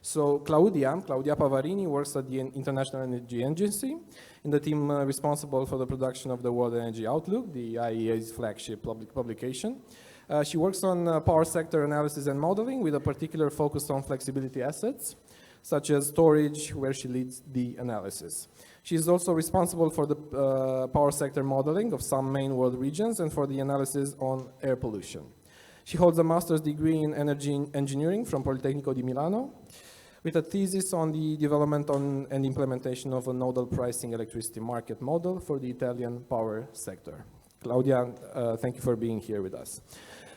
So Claudia Pavarini works at the International Energy Agency in the team responsible for the production of the World Energy Outlook, the IEA's flagship publication. She works on power sector analysis and modeling with a particular focus on flexibility assets, such as storage, where she leads the analysis. She is also responsible for the power sector modeling of some main world regions and for the analysis on air pollution. She holds a master's degree in energy engineering from Politecnico di Milano, with a thesis on the development and implementation of a nodal pricing electricity market model for the Italian power sector. Claudia, thank you for being here with us.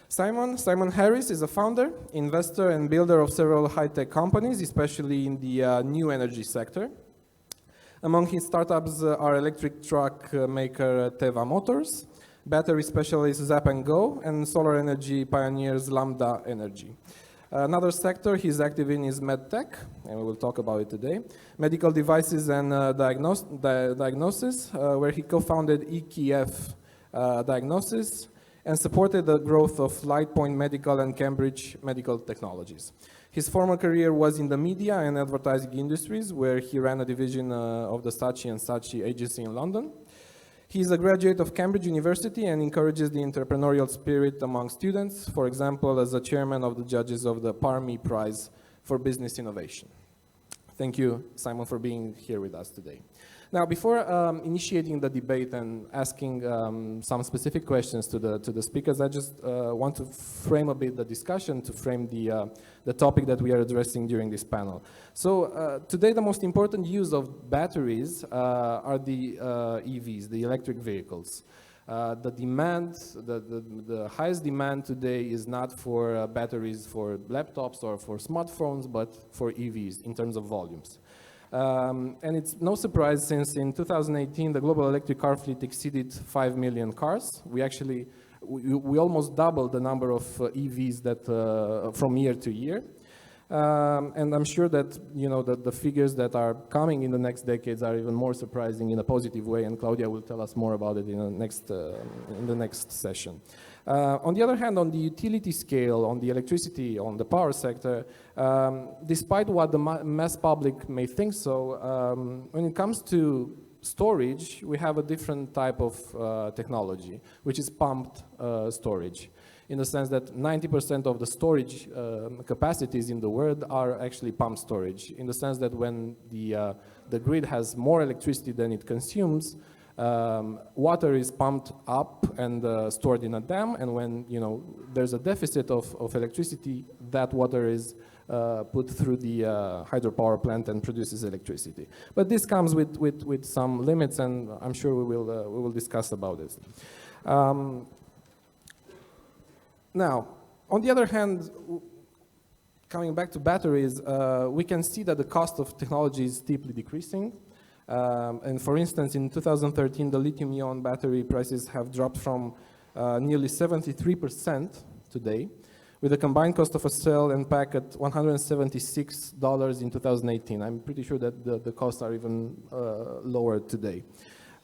Simon Harris is a founder, investor, and builder of several high-tech companies, especially in the new energy sector. Among his startups are electric truck maker Teva Motors, battery specialist Zap&Go, and solar energy pioneers Lambda Energy. Another sector he's active in is medtech, and we will talk about it today. Medical devices and diagnosis, where he co-founded EKF Diagnosis and supported the growth of Lightpoint Medical and Cambridge Medical Technologies. His former career was in the media and advertising industries, where he ran a division of the Saatchi & Saatchi agency in London. He is a graduate of Cambridge University and encourages the entrepreneurial spirit among students, for example, as a chairman of the judges of the Parmi Prize for Business Innovation. Thank you, Simon, for being here with us today. Now, before initiating the debate and asking some specific questions to the speakers, I just want to frame a bit the discussion, to frame the topic that we are addressing during this panel. So today, the most important use of batteries are the EVs, the electric vehicles. The highest demand today is not for batteries for laptops or for smartphones, but for EVs in terms of volumes. And it's no surprise, since in 2018 the global electric car fleet exceeded 5 million cars. We almost doubled the number of EVs that from year to year. And I'm sure that the figures that are coming in the next decades are even more surprising in a positive way, and Claudia will tell us more about it in the next session. On the other hand, on the utility scale, on the electricity, on the power sector, despite what the mass public may think so, when it comes to storage, we have a different type of technology, which is pumped storage, in the sense that 90% of the storage capacities in the world are actually pumped storage, in the sense that when the grid has more electricity than it consumes, water is pumped up and stored in a dam, and when there's a deficit of electricity, that water is put through the hydropower plant and produces electricity. But this comes with some limits, and I'm sure we will discuss about this. Now, on the other hand, coming back to batteries, we can see that the cost of technology is steeply decreasing. And for instance, in 2013, the lithium-ion battery prices have dropped from nearly 73% today, with a combined cost of a cell and pack at $176 in 2018. I'm pretty sure that the costs are even lower today.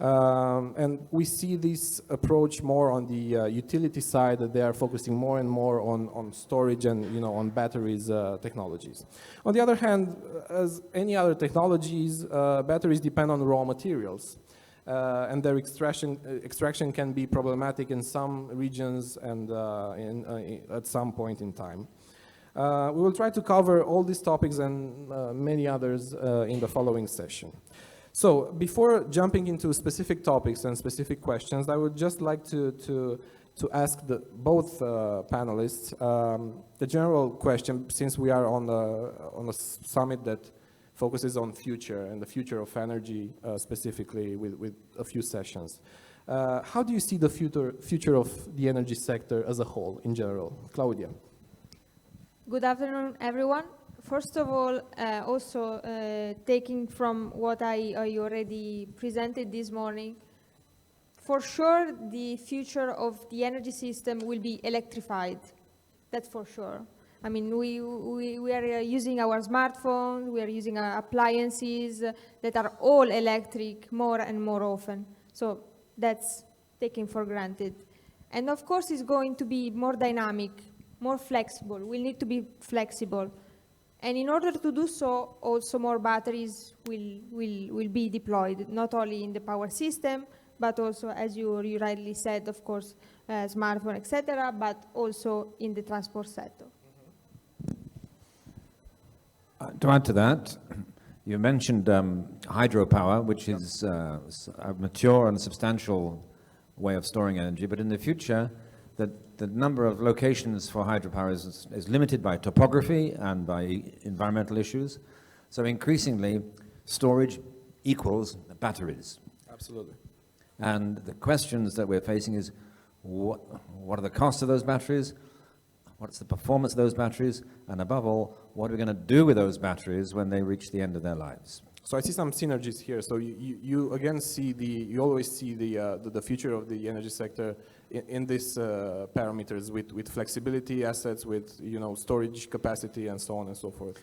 And we see this approach more on the utility side, that they are focusing more and more on storage and on batteries technologies. On the other hand, as any other technologies, batteries depend on raw materials, and their extraction can be problematic in some regions and at some point in time. We will try to cover all these topics and many others in the following session. So before jumping into specific topics and specific questions, I would just like to ask both panelists the general question, since we are on a summit that focuses on future and the future of energy specifically with a few sessions. How do you see the future of the energy sector as a whole in general? Claudia. Good afternoon, everyone. First of all, also taking from what I already presented this morning, for sure the future of the energy system will be electrified. That's for sure. I mean, we are using our smartphones, we are using our appliances that are all electric more and more often. So that's taken for granted. And of course, it's going to be more dynamic, more flexible. We need to be flexible. And in order to do so, also more batteries will be deployed, not only in the power system, but also, as you rightly said, of course, smartphone, etc., but also in the transport sector. To add to that, you mentioned hydropower, which is a mature and substantial way of storing energy, but in the future, the number of locations for hydropower is limited by topography and by environmental issues. So increasingly, storage equals batteries. Absolutely. And the questions that we're facing is, what are the costs of those batteries? What's the performance of those batteries? And above all, what are we going to do with those batteries when they reach the end of their lives? So I see some synergies here. So you again see you always see the future of the energy sector in these parameters with flexibility, assets, with storage capacity, and so on and so forth.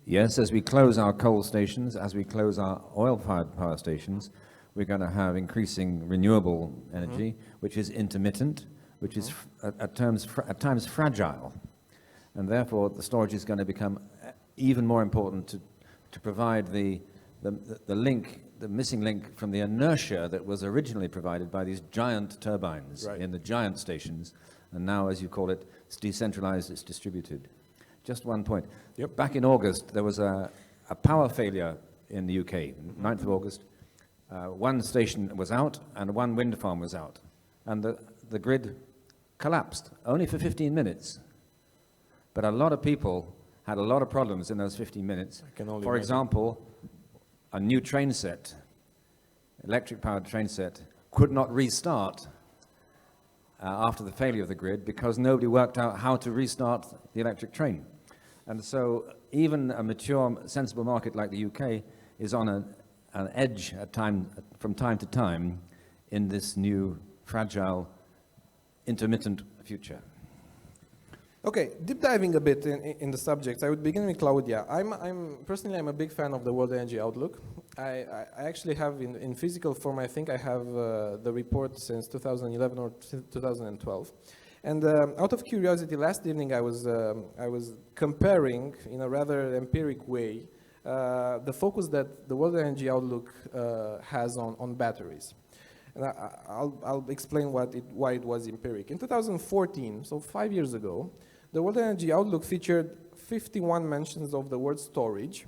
Yes, as we close our coal stations, as we close our oil-fired power stations, we're going to have increasing renewable energy, which is intermittent, which is at times fragile, and therefore the storage is going to become even more important to provide the link, the missing link from the inertia that was originally provided by these giant turbines in the giant stations, and now, as you call it, it's decentralized, it's distributed. Just one point. Yep. Back in August, there was a power failure in the UK, 9th of August. One station was out and one wind farm was out, and the grid collapsed, only for 15 minutes. But a lot of people had a lot of problems in those 15 minutes. For example, a new train set, electric-powered train set, could not restart after the failure of the grid because nobody worked out how to restart the electric train. And so even a mature, sensible market like the UK is on an edge from time to time in this new, fragile, intermittent future. Okay, deep diving a bit in the subject, I would begin with Claudia. Personally, I'm a big fan of the World Energy Outlook. I actually have in physical form, I think I have the report since 2011 or 2012. And out of curiosity, last evening I was comparing in a rather empiric way the focus that the World Energy Outlook has on batteries. And I'll explain why it was empiric. In 2014, so 5 years ago, the World Energy Outlook featured 51 mentions of the word storage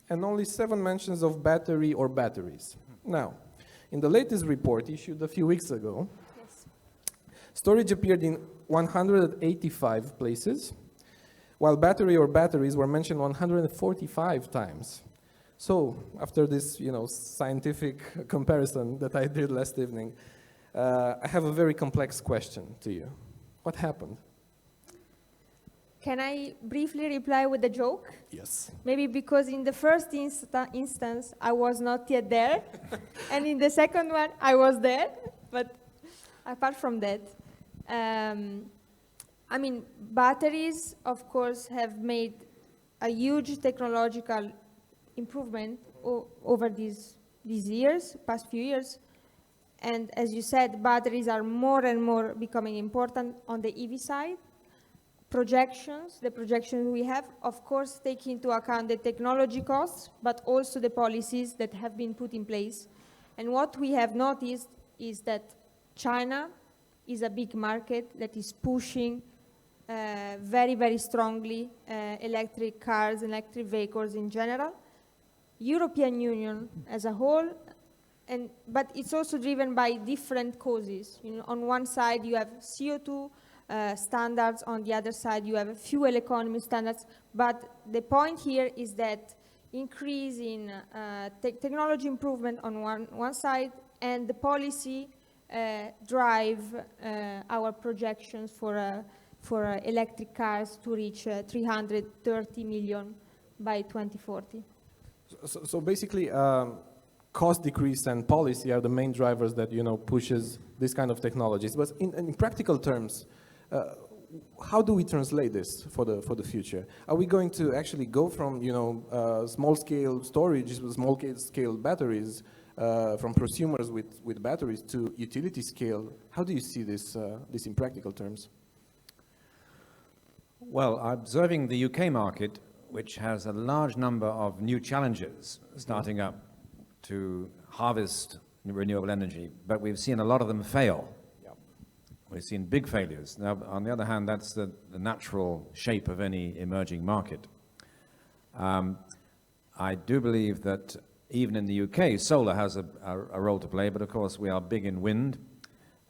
and only 7 mentions of battery or batteries. Now, in the latest report issued a few weeks ago, storage appeared in 185 places, while battery or batteries were mentioned 145 times. So, after this, scientific comparison that I did last evening, I have a very complex question to you. What happened? Can I briefly reply with a joke? Yes. Maybe because in the first instance, I was not yet there, and in the second one, I was there. But apart from that, batteries, of course, have made a huge technological improvement over these past few years. And as you said, batteries are more and more becoming important on the EV side. The projections we have, of course, take into account the technology costs, but also the policies that have been put in place. And what we have noticed is that China is a big market that is pushing very, very strongly electric cars, electric vehicles in general. European Union as a whole, but it's also driven by different causes. On one side, you have CO2 standards. On the other side, you have fuel economy standards. But the point here is that increase in technology improvement on one side, and the policy drive our projections for electric cars to reach 330 million by 2040. So basically, cost decrease and policy are the main drivers that pushes this kind of technologies. But in practical terms, how do we translate this for the future? Are we going to actually go from small scale storage, small scale batteries, from prosumers with batteries to utility scale? How do you see this in practical terms? Well, observing the UK market, which has a large number of new challenges starting up to harvest renewable energy, but we've seen a lot of them fail. Yeah. We've seen big failures. Now, on the other hand, that's the natural shape of any emerging market. I do believe that even in the UK, solar has a role to play, but of course we are big in wind,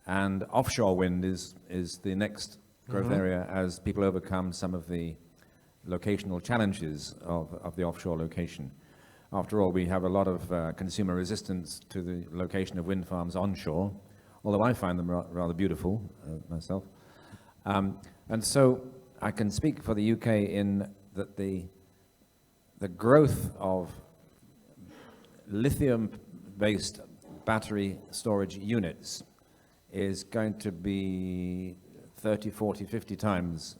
and offshore wind is the next growth area as people overcome some of the locational challenges of the offshore location. After all, we have a lot of consumer resistance to the location of wind farms onshore, although I find them rather beautiful myself. And so I can speak for the UK in that the growth of lithium-based battery storage units is going to be 30, 40, 50 times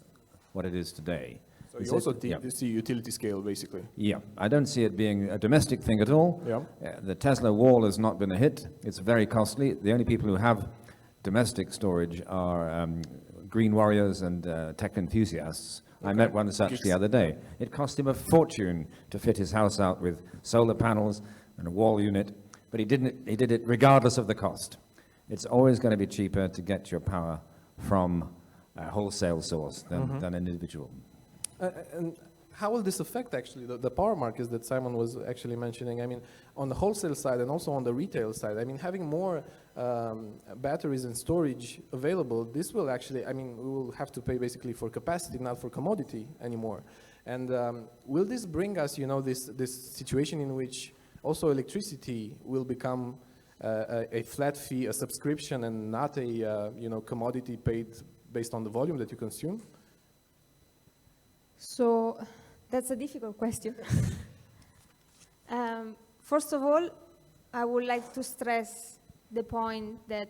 what it is today. So you also see utility scale, basically. Yeah, I don't see it being a domestic thing at all. Yeah. The Tesla wall has not been a hit. It's very costly. The only people who have domestic storage are green warriors and tech enthusiasts. Okay. I met one such the other day. It cost him a fortune to fit his house out with solar panels and a wall unit, but he did it regardless of the cost. It's always going to be cheaper to get your power from a wholesale source than an individual. And how will this affect actually the power markets that Simon was actually mentioning? I mean, on the wholesale side and also on the retail side, I mean, having more batteries and storage available, this will actually, I mean, we will have to pay basically for capacity, not for commodity anymore. And will this bring us, you know, this situation in which also electricity will become a flat fee, a subscription, and not a you know, commodity paid based on the volume that you consume? So that's a difficult question. First of all, I would like to stress the point that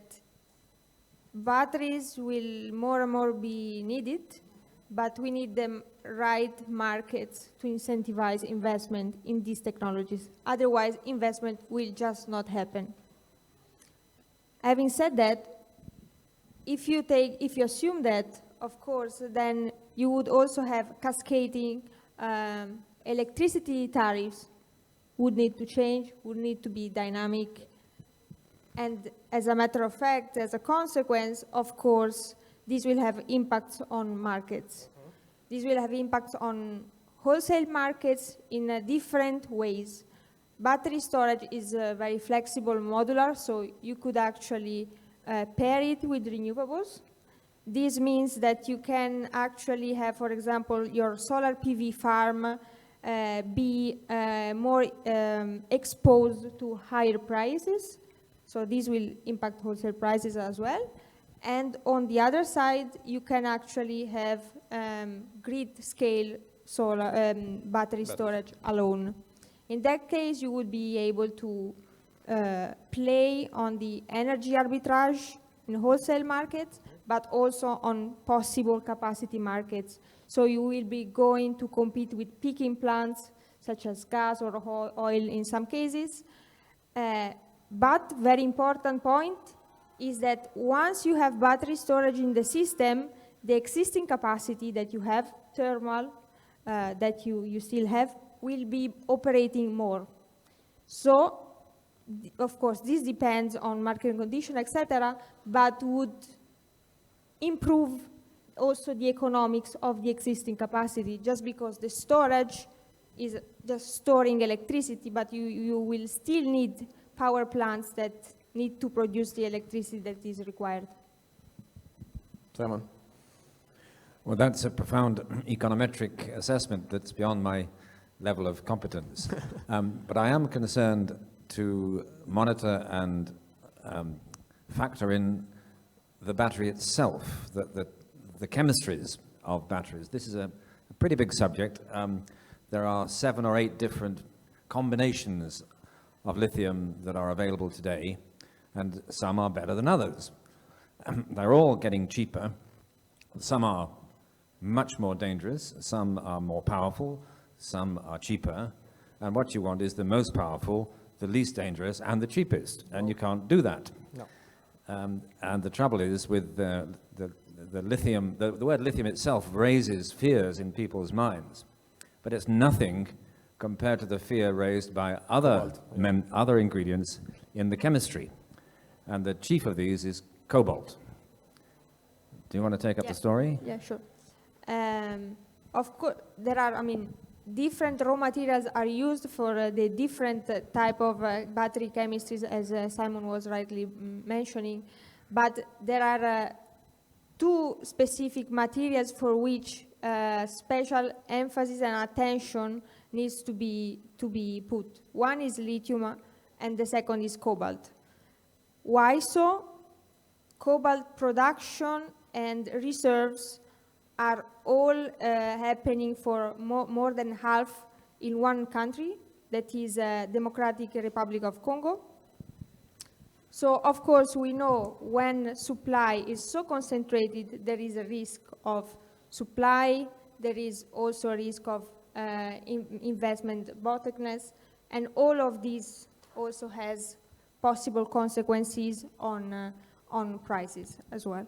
batteries will more and more be needed, but we need the right markets to incentivize investment in these technologies. Otherwise, investment will just not happen. Having said that, if you assume that, of course, then you would also have cascading electricity tariffs would need to change, would need to be dynamic. And as a matter of fact, as a consequence, of course, this will have impacts on markets. This will have impacts on wholesale markets in different ways. Battery storage is very flexible, modular, so you could actually pair it with renewables. This means that you can actually have, for example, your solar PV farm be more exposed to higher prices. So this will impact wholesale prices as well. And on the other side, you can actually have grid-scale solar battery storage alone. In that case, you would be able to play on the energy arbitrage in wholesale markets, but also on possible capacity markets. So you will be going to compete with peaking plants, such as gas or oil in some cases. But very important point is that once you have battery storage in the system, the existing capacity that you have, thermal, that you still have, will be operating more. So, of course, this depends on market condition, etc., but would improve also the economics of the existing capacity, just because the storage is just storing electricity, but you will still need power plants that need to produce the electricity that is required. Simon. Well, that's a profound econometric assessment that's beyond my level of competence. But I am concerned to monitor and factor in the battery itself, the chemistries of batteries. This is a pretty big subject. There are 7 or 8 different combinations of lithium that are available today, and some are better than others. They're all getting cheaper. Some are much more dangerous, some are more powerful, some are cheaper, and what you want is the most powerful, the least dangerous, and the cheapest, and you can't do that. No. And the trouble is with the lithium, the word lithium itself raises fears in people's minds. but it's nothing compared to the fear raised by other, other ingredients in the chemistry. And the chief of these is cobalt. Do you want to take up the story? Yeah, sure. Of course, there are, different raw materials are used for the different type of battery chemistries, as Simon was rightly mentioning. But there are two specific materials for which special emphasis and attention needs to be put. One is lithium, and the second is cobalt. Why so? Cobalt production and reserves are all happening for more than half in one country, that is Democratic Republic of Congo. So, of course, we know when supply is so concentrated, there is a risk of supply, there is also a risk of investment bottlenecks, and all of these also has possible consequences on prices as well.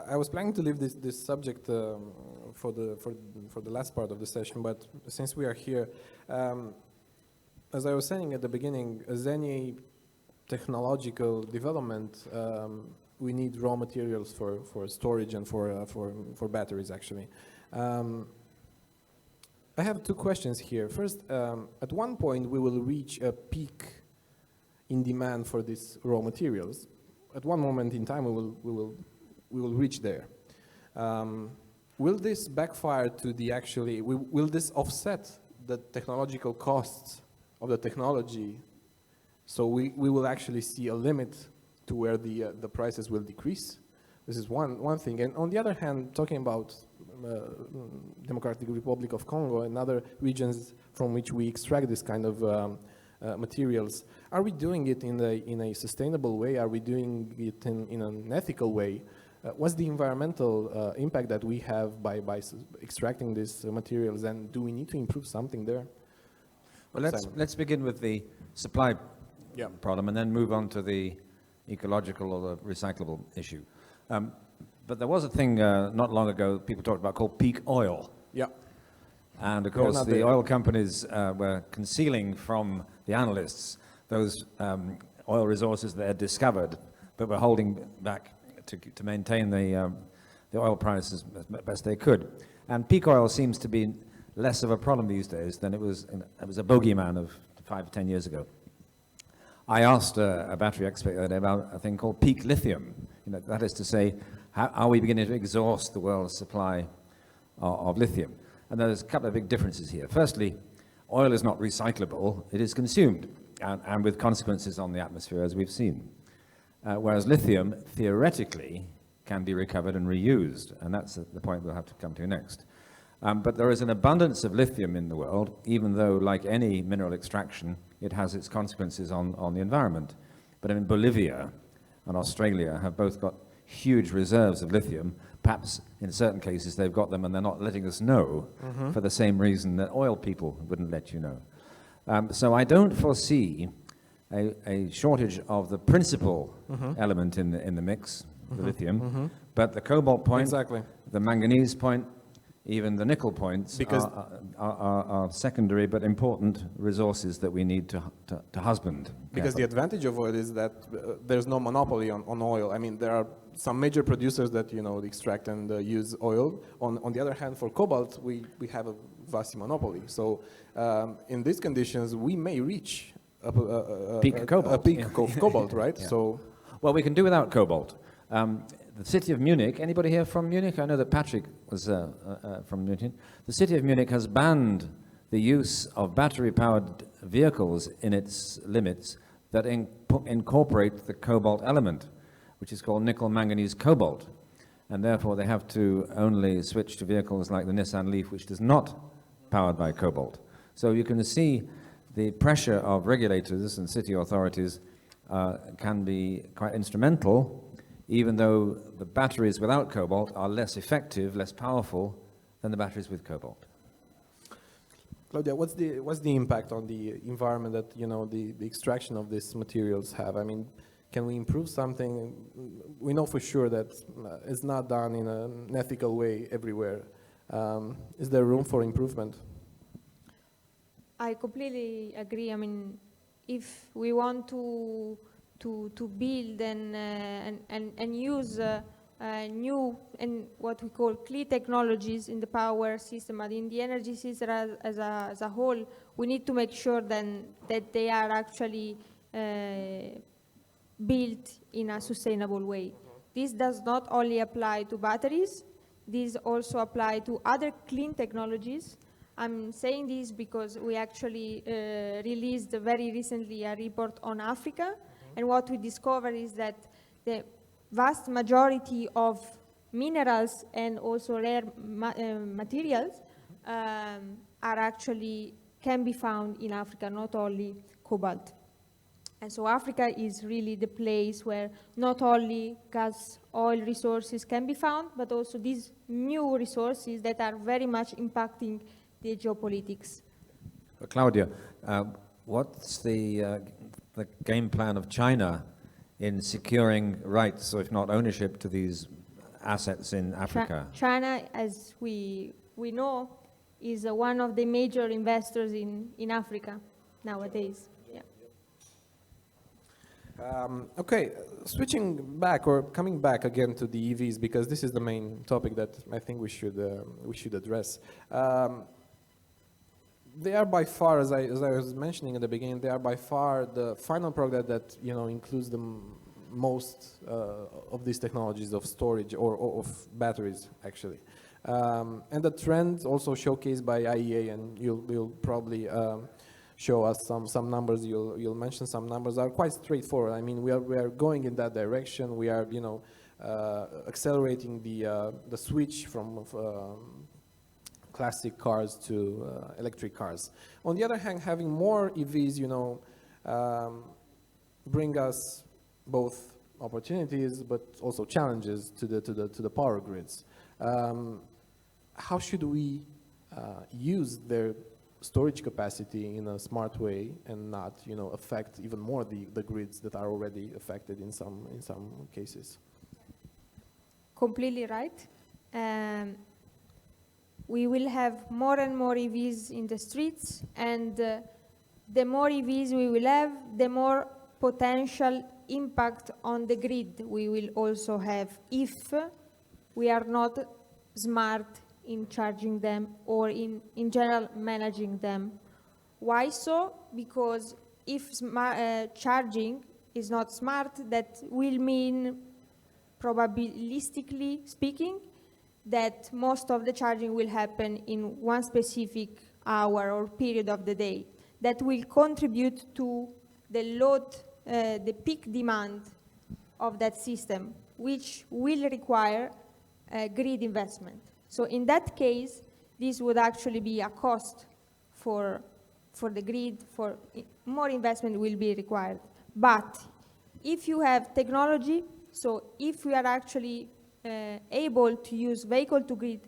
I was planning to leave this subject for the last part of the session, but since we are here, as I was saying at the beginning, as any technological development, we need raw materials for storage and for batteries, actually. I have two questions here. First, at one point we will reach a peak in demand for these raw materials. At one moment in time we will reach there. Will this backfire to the actually, will this offset the technological costs of the technology? So we will actually see a limit to where the prices will decrease. This is one thing. And on the other hand, talking about Democratic Republic of Congo and other regions from which we extract this kind of materials, are we doing it in a sustainable way? Are we doing it in an ethical way? What's the environmental impact that we have by extracting these materials, and do we need to improve something there? Well, let's begin with the supply problem and then move on to the ecological or the recyclable issue. But there was a thing not long ago people talked about called peak oil. Yeah. And of course the oil companies were concealing from the analysts those oil resources they had discovered, but were holding back to maintain the oil prices as best they could. And peak oil seems to be less of a problem these days than it was a bogeyman of 5 or 10 years ago. I asked a battery expert the other day about a thing called peak lithium. That is to say, how are we beginning to exhaust the world's supply of lithium? And there's a couple of big differences here. Firstly, oil is not recyclable, it is consumed, and with consequences on the atmosphere, as we've seen. Whereas lithium, theoretically, can be recovered and reused, and that's the point we'll have to come to next. But there is an abundance of lithium in the world, even though, like any mineral extraction, it has its consequences on the environment. But in Bolivia and Australia have both got huge reserves of lithium. Perhaps in certain cases they've got them and they're not letting us know for the same reason that oil people wouldn't let you know. So I don't foresee a shortage of the principal element in the mix, the lithium, but the cobalt point, the manganese point, even the nickel points are secondary but important resources that we need to husband. Because the advantage of oil is that there's no monopoly on oil. I mean, there are some major producers that extract and use oil. On the other hand, for cobalt, we have a vast monopoly. So in these conditions, we may reach a peak of cobalt, right? Yeah. So, well, we can do without cobalt. The city of Munich, anybody here from Munich? I know that Patrick was from Munich. The city of Munich has banned the use of battery-powered vehicles in its limits that incorporate the cobalt element, which is called nickel manganese cobalt. And therefore they have to only switch to vehicles like the Nissan Leaf, which is not powered by cobalt. So you can see the pressure of regulators and city authorities can be quite instrumental, even though the batteries without cobalt are less effective, less powerful than the batteries with cobalt. Claudia, what's the impact on the environment that the extraction of these materials have? I mean, can we improve something? We know for sure that it's not done in an ethical way everywhere. Is there room for improvement? I completely agree. I mean, if we want to build and use new and what we call clean technologies in the power system and in the energy system as a whole, we need to make sure then that they are actually built in a sustainable way. This does not only apply to batteries, this also apply to other clean technologies. I'm saying this because we actually released very recently a report on Africa, and what we discovered is that the vast majority of minerals and also rare materials are actually can be found in Africa, not only cobalt. And so Africa is really the place where not only gas, oil resources can be found, but also these new resources that are very much impacting the geopolitics. Claudia, what's the game plan of China in securing rights, or if not ownership, to these assets in Africa? China, as we know, is one of the major investors in Africa nowadays. Okay, switching back or coming back again to the EVs, because this is the main topic that I think we should address. They are by far, as I was mentioning at the beginning, they are by far the final product that includes the most of these technologies of storage or of batteries, actually. And the trend also showcased by IEA, and you'll probably show us some numbers. You'll mention some numbers are quite straightforward. I mean, we are going in that direction. We are accelerating the switch from classic cars to electric cars. On the other hand, having more EVs, bring us both opportunities but also challenges to the power grids. How should we use their storage capacity in a smart way and not, affect even more the grids that are already affected in some cases? Completely right. We will have more and more EVs in the streets, and the more EVs we will have, the more potential impact on the grid we will also have if we are not smart in charging them or in general managing them. Why so? Because if charging is not smart, that will mean, probabilistically speaking, that most of the charging will happen in one specific hour or period of the day. That will contribute to the load, the peak demand of that system, which will require grid investment. So in that case, this would actually be a cost for the grid, for more investment will be required. But if you have technology, so if we are actually able to use vehicle to grid,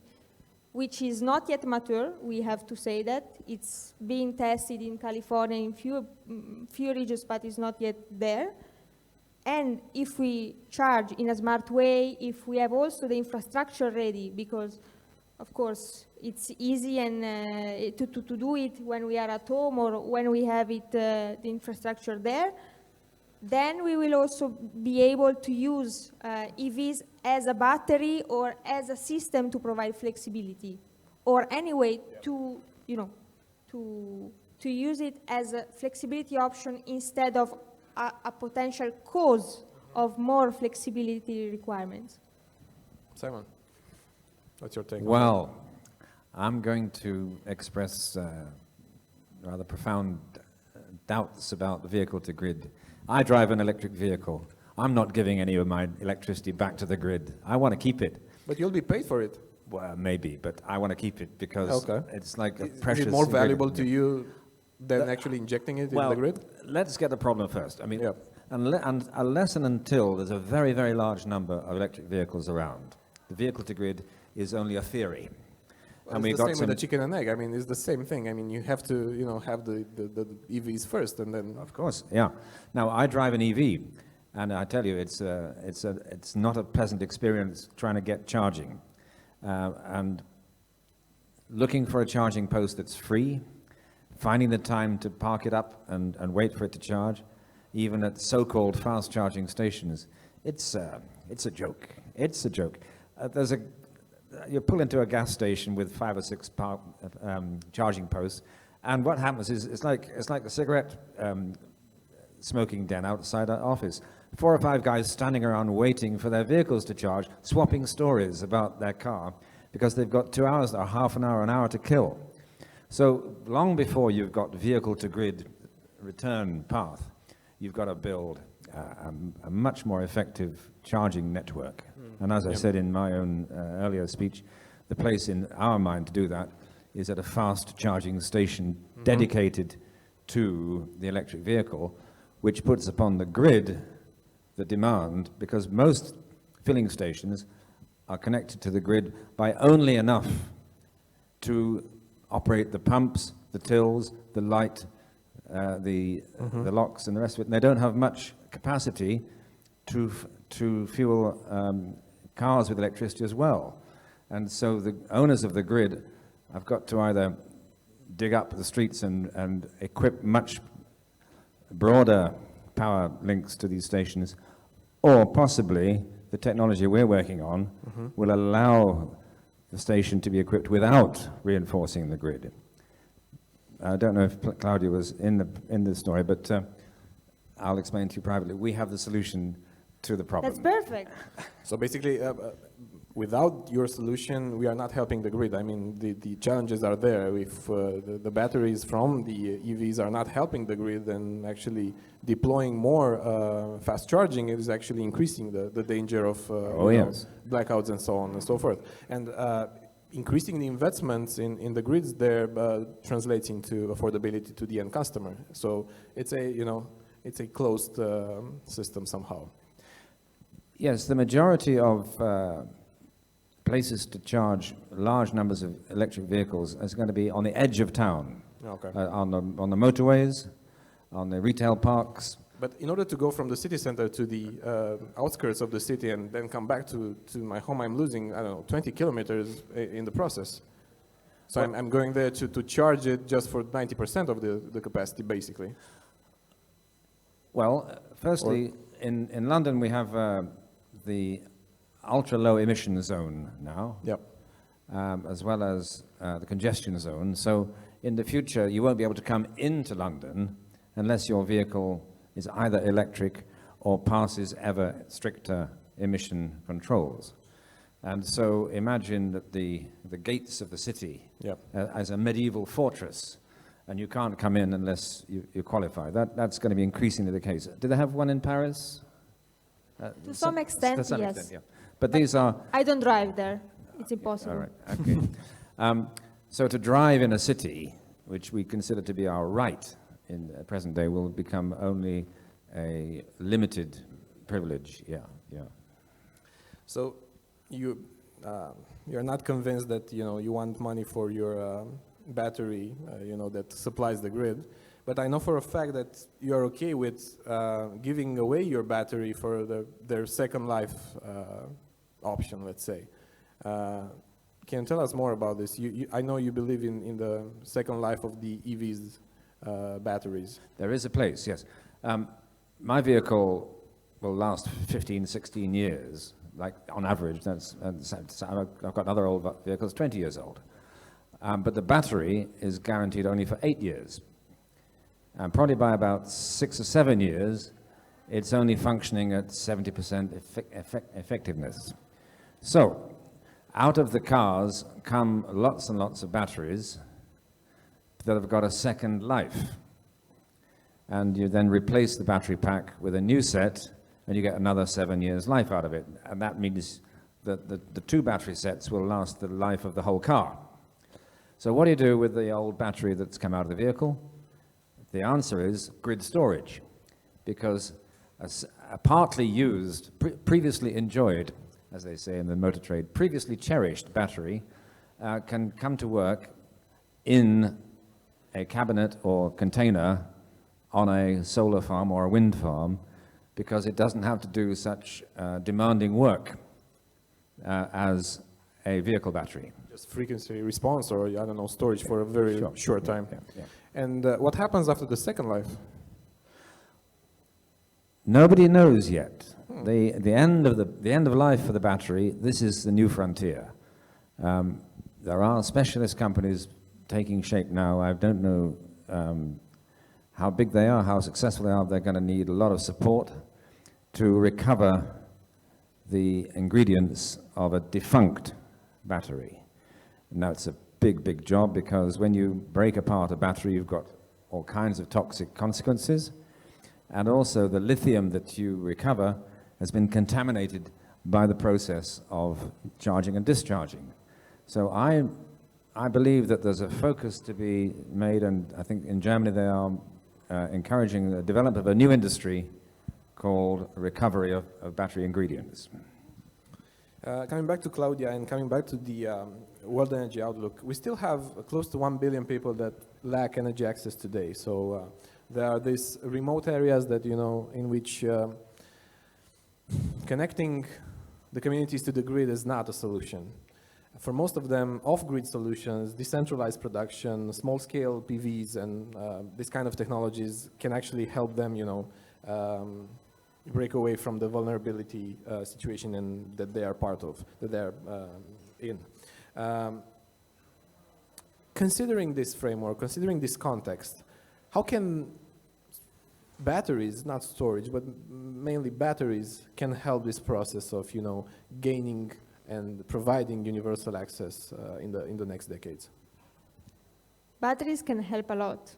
which is not yet mature, we have to say that. It's being tested in California in few regions, but it's not yet there. And if we charge in a smart way, if we have also the infrastructure ready, because of course it's easy and to do it when we are at home or when we have it, the infrastructure there, then we will also be able to use EVs as a battery or as a system to provide flexibility, or anyway to use it as a flexibility option instead of a potential cause of more flexibility requirements. Simon, what's your take? Well, I'm going to express rather profound doubts about the vehicle to grid. I drive an electric vehicle. I'm not giving any of my electricity back to the grid. I want to keep it. But you'll be paid for it. Well, maybe, but I want to keep it because it's like a precious... Is it more valuable to you than actually injecting it in the grid? Let's get the problem first. I mean, unless and until there's a very, very large number of electric vehicles around, the vehicle to grid is only a theory. Well, and it's the same with the chicken and egg. I mean, it's the same thing. I mean, you have to, have the EVs first, and then... Of course, yeah. Now, I drive an EV, and I tell you, it's not a pleasant experience trying to get charging. And looking for a charging post that's free, finding the time to park it up and wait for it to charge, even at so-called fast charging stations. It's a joke. It's a joke. You pull into a gas station with 5 or 6 charging posts, and what happens is it's like a cigarette smoking den outside our office. 4 or 5 guys standing around waiting for their vehicles to charge, swapping stories about their car, because they've got 2 hours or half an hour to kill. So long before you've got vehicle-to-grid return path, you've got to build a much more effective charging network. And as I said in my own earlier speech, the place in our mind to do that is at a fast charging station dedicated to the electric vehicle, which puts upon the grid the demand, because most filling stations are connected to the grid by only enough to operate the pumps, the tills, the light, the locks and the rest of it. And they don't have much capacity to fuel cars with electricity as well. And so the owners of the grid have got to either dig up the streets and equip much broader power links to these stations, or possibly the technology we're working on will allow the station to be equipped without reinforcing the grid. I don't know if Claudia was in the story, but I'll explain to you privately. We have the solution to the problem. That's perfect. So basically, without your solution, we are not helping the grid. I mean, the challenges are there. If the batteries from the EVs are not helping the grid, then actually deploying more fast charging is actually increasing the danger of blackouts and so on and so forth. And increasing the investments in the grids there translates into affordability to the end customer. So it's a closed system somehow. Yes, the majority of places to charge large numbers of electric vehicles is going to be on the edge of town, on the motorways, on the retail parks. But in order to go from the city center to the outskirts of the city and then come back to my home, I'm losing, I don't know, 20 kilometers in the process. So I'm going there to charge it just for 90% of the capacity, basically. Well, firstly, in London we have the ultra-low emission zone now, as well as the congestion zone. So in the future, you won't be able to come into London unless your vehicle is either electric or passes ever stricter emission controls. And so imagine that the gates of the city as a medieval fortress, and you can't come in unless you qualify. That's going to be increasingly the case. Do they have one in Paris? To some extent, to some yes. extent, yeah. But these are... I don't drive there. It's impossible. All right, okay. So to drive in a city, which we consider to be our right in the present day, will become only a limited privilege, yeah. So you're not convinced that, you want money for your battery, that supplies the grid. But I know for a fact that you're okay with giving away your battery for their second life option, let's say. Can you tell us more about this? I know you believe in the second life of the EVs batteries. There is a place, yes. My vehicle will last 15, 16 years, like on average. I've got other old vehicles, 20 years old. But the battery is guaranteed only for 8 years. And probably by about 6 or 7 years, it's only functioning at 70% effectiveness. So, out of the cars come lots and lots of batteries that have got a second life. And you then replace the battery pack with a new set, and you get another 7 years life out of it. And that means that the 2 battery sets will last the life of the whole car. So what do you do with the old battery that's come out of the vehicle? The answer is grid storage, because a partly used, previously enjoyed, as they say in the motor trade, previously cherished battery can come to work in a cabinet or container on a solar farm or a wind farm, because it doesn't have to do such demanding work as a vehicle battery. Just frequency response, or I don't know, storage for a very short time. Yeah. And what happens after the second life? Nobody knows yet. The end of life for the battery. This is the new frontier. There are specialist companies taking shape now. I don't know how big they are, how successful they are. They're going to need a lot of support to recover the ingredients of a defunct battery. Now it's a big job, because when you break apart a battery, you've got all kinds of toxic consequences. And also the lithium that you recover has been contaminated by the process of charging and discharging. So I believe that there's a focus to be made, and I think in Germany they are encouraging the development of a new industry called recovery of battery ingredients. Coming back to Claudia and coming back to the World Energy Outlook, we still have close to 1 billion people that lack energy access today. So there are these remote areas that, you know, in which connecting the communities to the grid is not a solution. For most of them, off-grid solutions, decentralized production, small-scale PVs, and this kind of technologies can actually help them, you know, break away from the vulnerability situation that they are part of, that they are in. Considering this framework, considering this context, how can batteries, not storage, but mainly batteries, can help this process of, you know, gaining and providing universal access in the next decades? Batteries can help a lot.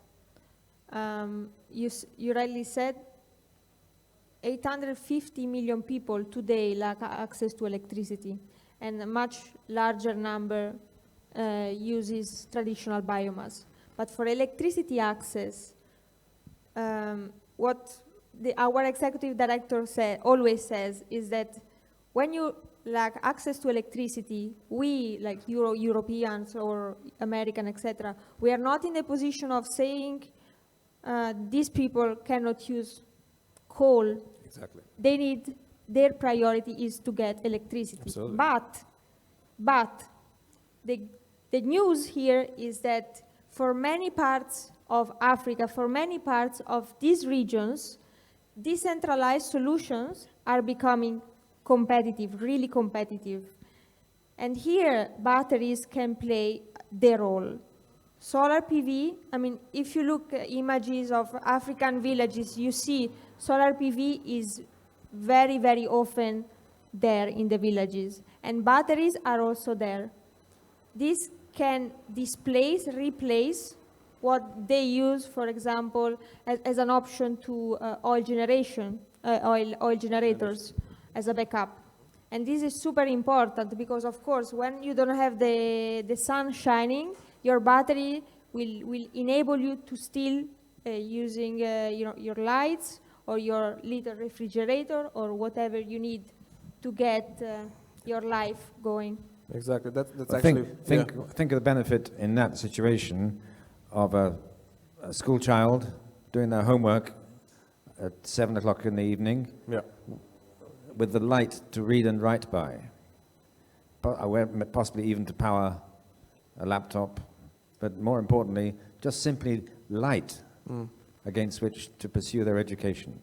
You rightly said 850 million people today lack access to electricity, and a much larger number uses traditional biomass. But for electricity access, what our executive director always says is that when you lack access to electricity, we, like Europeans or American, etc., we are not in the position of saying these people cannot use coal. Exactly. They need, their priority is to get electricity. Absolutely. But the news here is that for many parts of Africa, for many parts of these regions, decentralized solutions are becoming competitive, really competitive. And here, batteries can play their role. Solar PV, I mean, if you look at images of African villages, you see solar PV is very, very often there in the villages. And batteries are also there. This can replace what they use, for example, as an option to oil generators as a backup. And this is super important because, of course, when you don't have the sun shining, your battery will enable you to still using your lights or your little refrigerator or whatever you need to get your life going. Exactly. That's I actually think of the benefit in that situation of a school child doing their homework at 7 o'clock in the evening. Yeah. With the light to read and write by, possibly even to power a laptop, but more importantly, just simply light against which to pursue their education.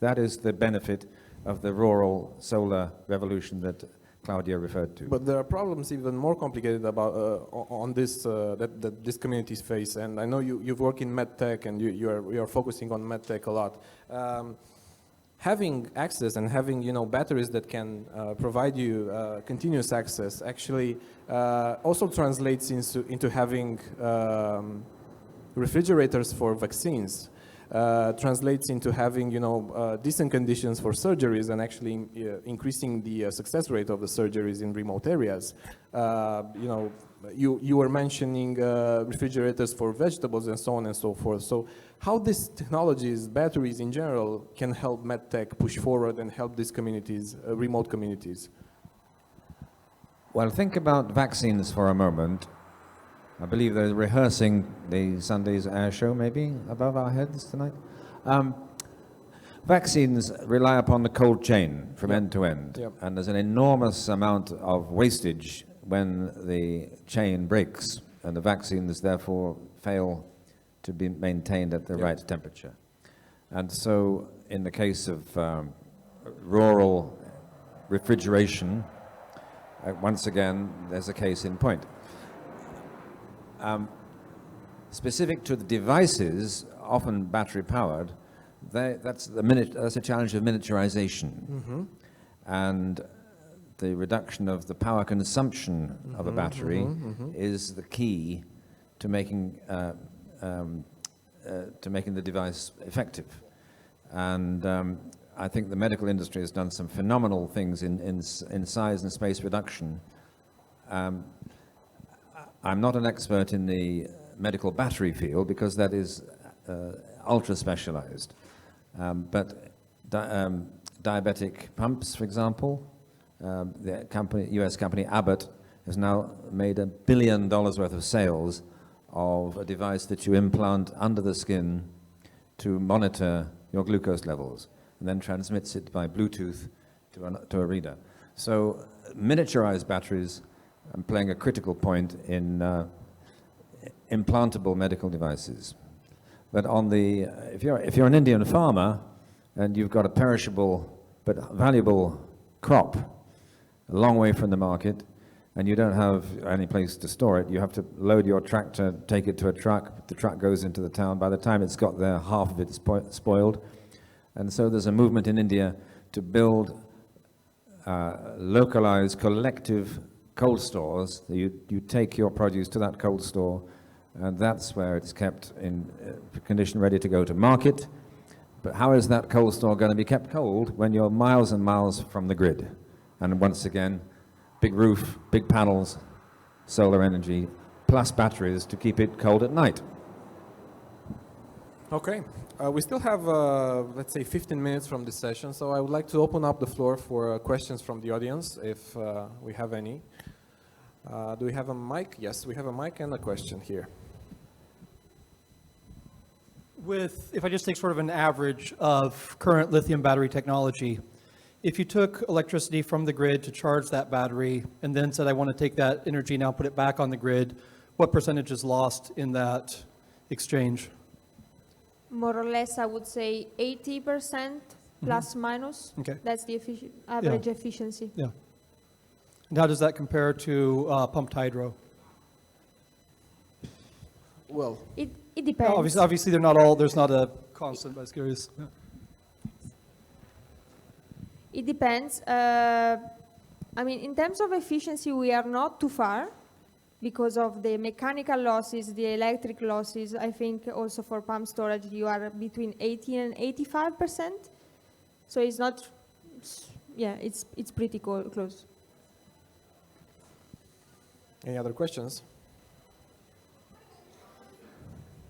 That is the benefit of the rural solar revolution that Claudia referred to. But there are problems even more complicated about on this that these communities face. And I know you've worked in medtech and you are focusing on medtech a lot. Having access and having batteries that can provide you continuous access actually also translates into having refrigerators for vaccines. Translates into having decent conditions for surgeries and actually increasing the success rate of the surgeries in remote areas. You were mentioning refrigerators for vegetables and so on and so forth. So how these technologies, batteries in general, can help medtech push forward and help these communities, remote communities? Well, think about vaccines for a moment. I believe they're rehearsing the Sunday's air show, maybe, above our heads tonight. Vaccines rely upon the cold chain from end to end, and there's an enormous amount of wastage when the chain breaks, and the vaccines therefore fail to be maintained at the right temperature. And so in the case of rural refrigeration, once again, there's a case in point. Specific to the devices, often battery-powered, that's a challenge of miniaturization. And the reduction of the power consumption of a battery is the key to making the device effective. And I think the medical industry has done some phenomenal things in size and space reduction. I'm not an expert in the medical battery field because that is ultra specialized. But diabetic pumps, for example, the US company Abbott has now made $1 billion worth of sales of a device that you implant under the skin to monitor your glucose levels, and then transmits it by Bluetooth to a reader. So miniaturized batteries are playing a critical point in implantable medical devices. But on the, if you're an Indian farmer and you've got a perishable but valuable crop a long way from the market, and you don't have any place to store it, you have to load your tractor, take it to a truck, the truck goes into the town. By the time it's got there, half of it's spoiled. And so there's a movement in India to build localized collective cold stores. You take your produce to that cold store, and that's where it's kept in condition ready to go to market. But how is that cold store going to be kept cold when you're miles and miles from the grid? And once again, big roof, big panels, solar energy, plus batteries to keep it cold at night. Okay, we still have, let's say, 15 minutes from this session, so I would like to open up the floor for questions from the audience, if we have any. Do we have a mic? Yes, we have a mic and a question here. If I just take sort of an average of current lithium battery technology, if you took electricity from the grid to charge that battery and then said, I want to take that energy now, put it back on the grid, what percentage is lost in that exchange? More or less, I would say 80% plus minus. Okay. That's the average efficiency. Yeah. And how does that compare to pumped hydro? Well, it depends. Obviously, they're not all, there's not a constant, but I was curious. Yeah. It depends. I mean, in terms of efficiency, we are not too far because of the mechanical losses, the electric losses. I think also for pump storage, you are between 80 and 85%. So it's not, yeah, it's pretty close. any other questions?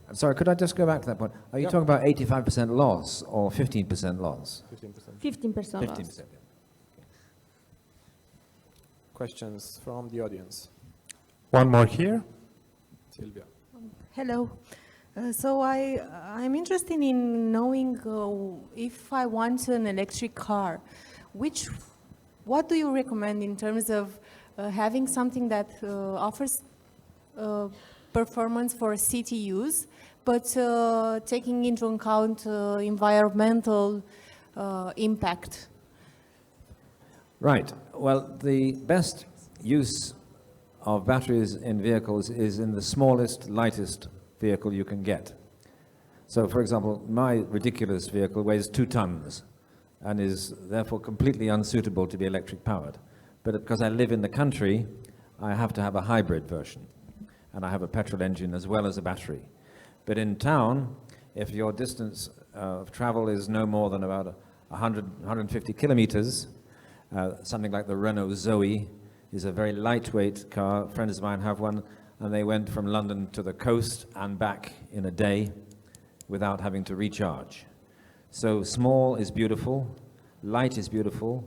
I'm sorry, could I just go back to that point? Are you talking about 85% loss or 15% loss? 15% 15%. loss. Yeah. Questions from the audience? One more here. Silvia. Hello. So I'm interested in knowing if I want an electric car, what do you recommend in terms of having something that offers performance for city use, but taking into account environmental impact? Right. Well, the best use of batteries in vehicles is in the smallest, lightest vehicle you can get. So, for example, my ridiculous vehicle weighs 2 tons and is therefore completely unsuitable to be electric powered. But because I live in the country, I have to have a hybrid version. And I have a petrol engine as well as a battery. But in town, if your distance of travel is no more than about 100, 150 kilometers, something like the Renault Zoe is a very lightweight car. Friends of mine have one, and they went from London to the coast and back in a day without having to recharge. So small is beautiful, light is beautiful.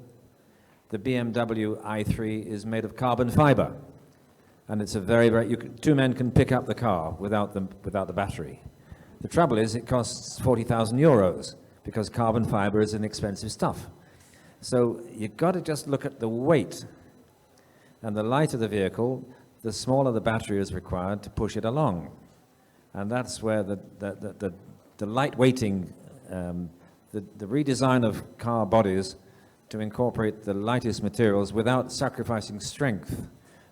The BMW i3 is made of carbon fiber, and it's a two men can pick up the car without the battery. The trouble is it costs 40,000 euros because carbon fiber is an expensive stuff. So you've got to just look at the weight. And the lighter the vehicle, the smaller the battery is required to push it along. And that's where the light weighting, the redesign of car bodies to incorporate the lightest materials without sacrificing strength.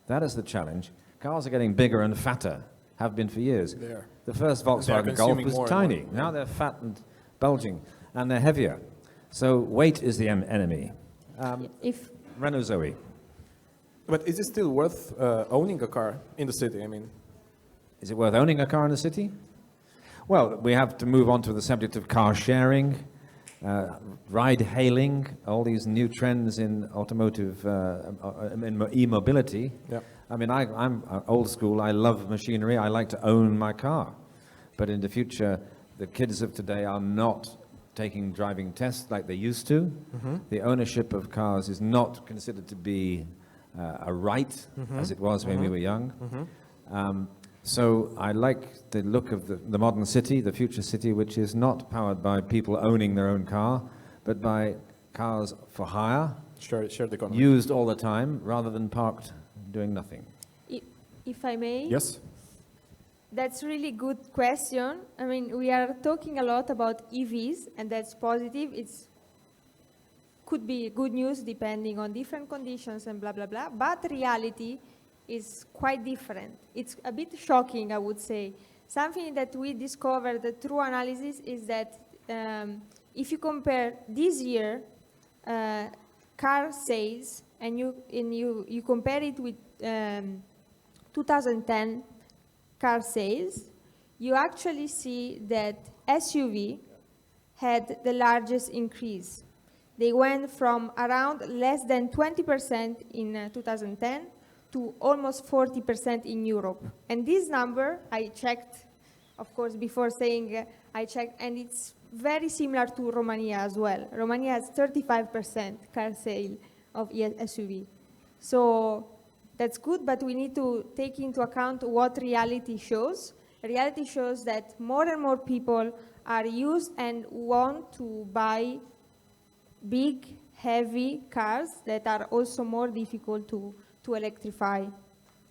That is the challenge. Cars are getting bigger and fatter, have been for years. They are. The first Volkswagen Golf consuming was more and tiny. more. Now they're fat and bulging, and they're heavier. So weight is the enemy. If Renault Zoe. But is it still worth owning a car in the city? I mean, Is it worth owning a car in the city? Well, we have to move on to the subject of car sharing, ride-hailing, all these new trends in automotive, in e-mobility. yeah. I mean, I'm old school. I love machinery. I like to own my car. But in the future, the kids of today are not taking driving tests like they used to. The ownership of cars is not considered to be a right, as it was when we were young. So I like the look of the modern city, the future city, which is not powered by people owning their own car, but by cars for hire, Shared economy. used all the time, rather than parked doing nothing. if I may, Yes. that's really good question. I mean, we are talking a lot about EVs, and that's positive. It's could be good news depending on different conditions and blah, blah, blah. But reality is quite different. It's a bit shocking, I would say. Something that we discovered through analysis is that if you compare this year car sales and you compare it with 2010 car sales, you actually see that SUV had the largest increase. They went from around less than 20% in 2010 to almost 40% in Europe. And this number, I checked, of course, before saying I checked, and it's very similar to Romania as well. Romania has 35% car sale of SUV. So that's good, but we need to take into account what reality shows. Reality shows that more and more people are used and want to buy big, heavy cars that are also more difficult to electrify.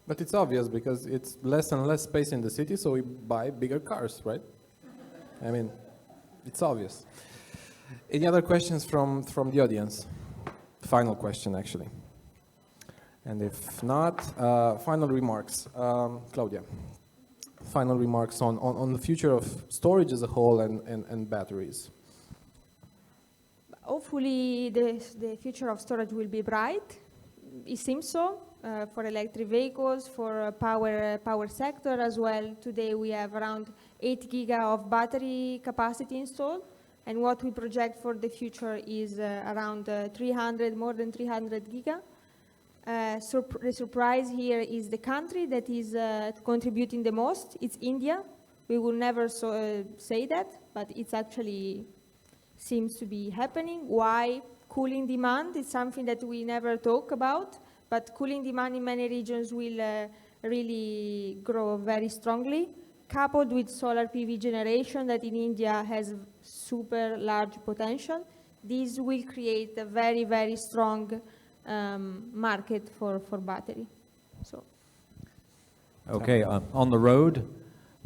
But it's obvious because it's less and less space in the city, so we buy bigger cars, right? I mean, it's obvious. Any other questions from the audience? Final question, actually. And if not, final remarks. Claudia, final remarks on the future of storage as a whole and batteries. Hopefully, the future of storage will be bright. It seems so for electric vehicles, for power sector as well. Today we have around 8 giga of battery capacity installed, and what we project for the future is around more than 300 giga. The surprise here is the country that is contributing the most. It's India. We will never say that, but it's actually seems to be happening. Why? Cooling demand is something that we never talk about, but cooling demand in many regions will really grow very strongly, coupled with solar PV generation that in India has super large potential. This will create a very, very strong market for battery. So. Okay, on the road,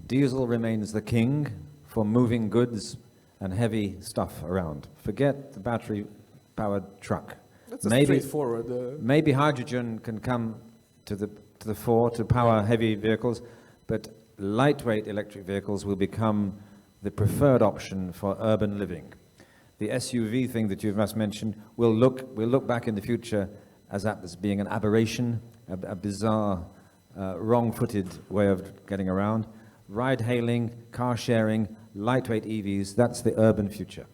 diesel remains the king for moving goods and heavy stuff around. Forget the battery-powered truck. That's a straightforward. Maybe hydrogen can come to the fore to power heavy vehicles, but lightweight electric vehicles will become the preferred option for urban living. The SUV thing that you've just mentioned will look back in the future as being an aberration, a bizarre, wrong-footed way of getting around. Ride-hailing, car-sharing, lightweight EVs, that's the urban future.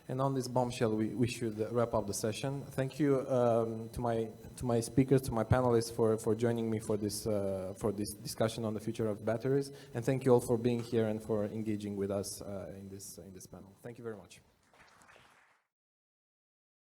And on this bombshell, we should wrap up the session. Thank you to my speakers, to my panelists for joining me for this discussion on the future of batteries. And thank you all for being here and for engaging with us in this panel. Thank you very much.